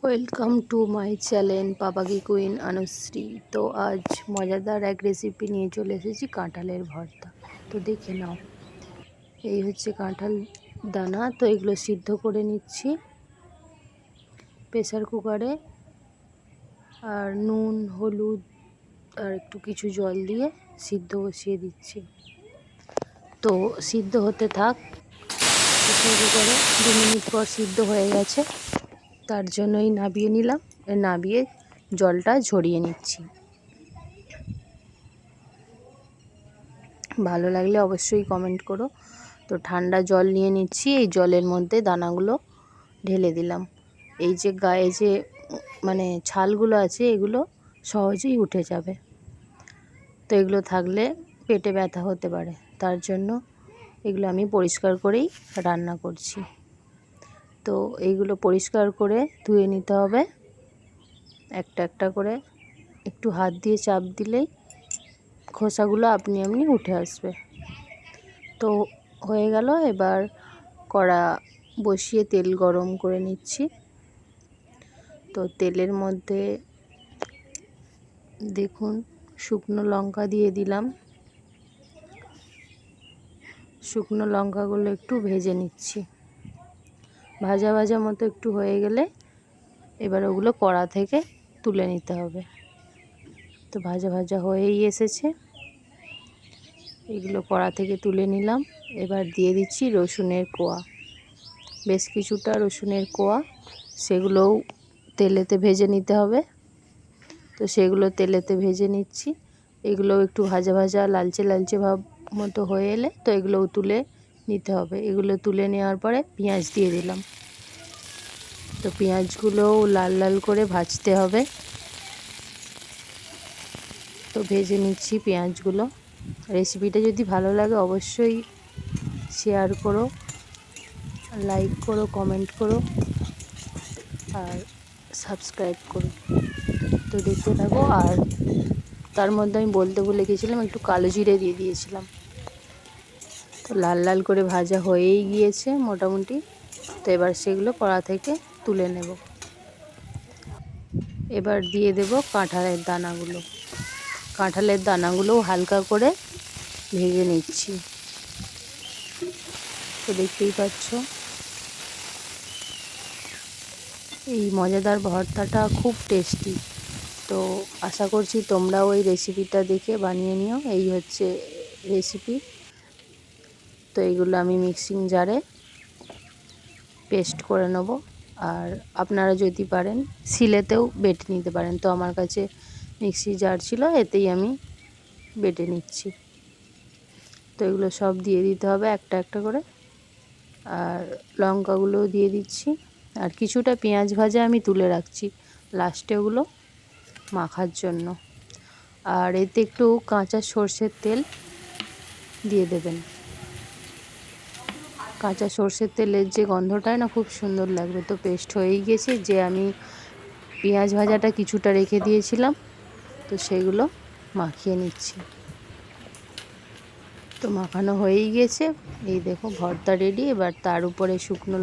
Welcome to my channel পাপাকি queen Anushree. তো আজ মজাদার এক রেসিপি নিয়ে চলে এসেছি, কাঁঠালের ভর্তা। তো দেখে নাও, এই হচ্ছে কাঁঠাল দানা। তো এগুলো সিদ্ধ করে নিচ্ছি প্রেসার কুকারে, আর নুন হলুদ আর একটু কিছু জল দিয়ে সিদ্ধ বসিয়ে দিচ্ছি। তো সিদ্ধ হতে থাক প্রেসার কুকারে। 2 মিনিট পর সিদ্ধ হয়ে গেছে, তার জন্যই নাবিয়ে নিলাম। নাবিয়ে জলটা ঝরিয়ে নিচ্ছি। ভালো লাগলে অবশ্যই কমেন্ট করো। তো ঠান্ডা জল নিয়ে নিচ্ছি, এই জলের মধ্যে দানাগুলো ঢেলে দিলাম। এই যে গায়ে যে ছালগুলো আছে, এগুলো সহজেই উঠে যাবে। তো এগুলো থাকলে পেটে ব্যথা হতে পারে, তার জন্য এগুলো আমি পরিষ্কার করেই রান্না করছি। তো এইগুলো পরিষ্কার করে ধুয়ে নিতে হবে একটা একটা করে। একটু হাত দিয়ে চাপ দিলেই খোসাগুলো আপনি উঠে আসবে। তো হয়ে গেল। এবার কড়া বসিয়ে তেল গরম করে নিচ্ছি। তো তেলের মধ্যে দেখুন শুকনো লঙ্কা দিয়ে দিলাম। শুকনো লঙ্কাগুলো একটু ভেজে নিচ্ছি। ভাজা ভাজা মতো একটু হয়ে গেলে এবার ওগুলো কড়া থেকে তুলে নিতে হবে। তো ভাজা ভাজা হয়েই এসেছে, এগুলো কড়া থেকে তুলে নিলাম। এবার দিয়ে দিচ্ছি রসুনের কোয়া, বেশ কিছুটা রসুনের কোয়া। সেগুলোও তেলেতে ভেজে নিতে হবে। তো সেগুলো তেলেতে ভেজে নিচ্ছি। এগুলোও একটু ভাজা ভাজা লালচে লালচে ভাব মতো হয়ে এলে তো এগুলোও তুলে নিতে হবে। এগুলো তুলে নেওয়ার পরে পেঁয়াজ দিয়ে দিলাম। তো পেঁয়াজগুলোও লাল লাল করে ভাজতে হবে। তো ভেজে নিচ্ছি পেঁয়াজগুলো। রেসিপিটা যদি ভালো লাগে অবশ্যই শেয়ার করো, লাইক করো, কমেন্ট করো আর সাবস্ক্রাইব করো। তো দেখতে থাকো। আর তার মধ্যে আমি বলতে ভুলে গেছিলাম, একটু কালো জিরে দিয়ে দিয়েছিলাম। তো লাল লাল করে ভাজা হয়েই গিয়েছে মোটামুটি। তো এবার সেগুলো কড়া থেকে তুলে নেব। এবার দিয়ে দেব কাঁঠালের দানাগুলো। কাঁঠালের দানাগুলোও হালকা করে ভেজে নিচ্ছি। তো দেখতেই পাচ্ছ এই মজাদার ভর্তাটা খুব টেস্টি। তো আশা করছি তোমরাও এই রেসিপিটা দেখে বানিয়ে নিও। এই হচ্ছে রেসিপি। তো এইগুলো আমি মিক্সিং জারে পেস্ট করে নেব। আর আপনারা যদি পারেন শিলেতেও বেটে নিতে পারেন। তো আমার কাছে মিক্সি জার ছিল, এতেই আমি বেটে নিচ্ছি। তো এগুলো সব দিয়ে দিতে হবে একটা একটা করে। আর লঙ্কাগুলোও দিয়ে দিচ্ছি। আর কিছুটা পেঁয়াজ ভাজা আমি তুলে রাখছি লাস্টে ওগুলো মাখার জন্য। আর এতে একটু কাঁচা সর্ষের তেল দিয়ে দেবেন। কাঁচা সর্ষের তেলের যে গন্ধটায় না, খুব সুন্দর লাগবে। তো পেস্ট হয়েই গেছে। যে আমি পেঁয়াজ ভাজাটা কিছুটা রেখে দিয়েছিলাম, তো সেগুলো মাখিয়ে নিচ্ছি। তো মাখানো হয়েই গেছে, এই দেখো ভর্তা রেডি। এবার তার উপরে শুকনো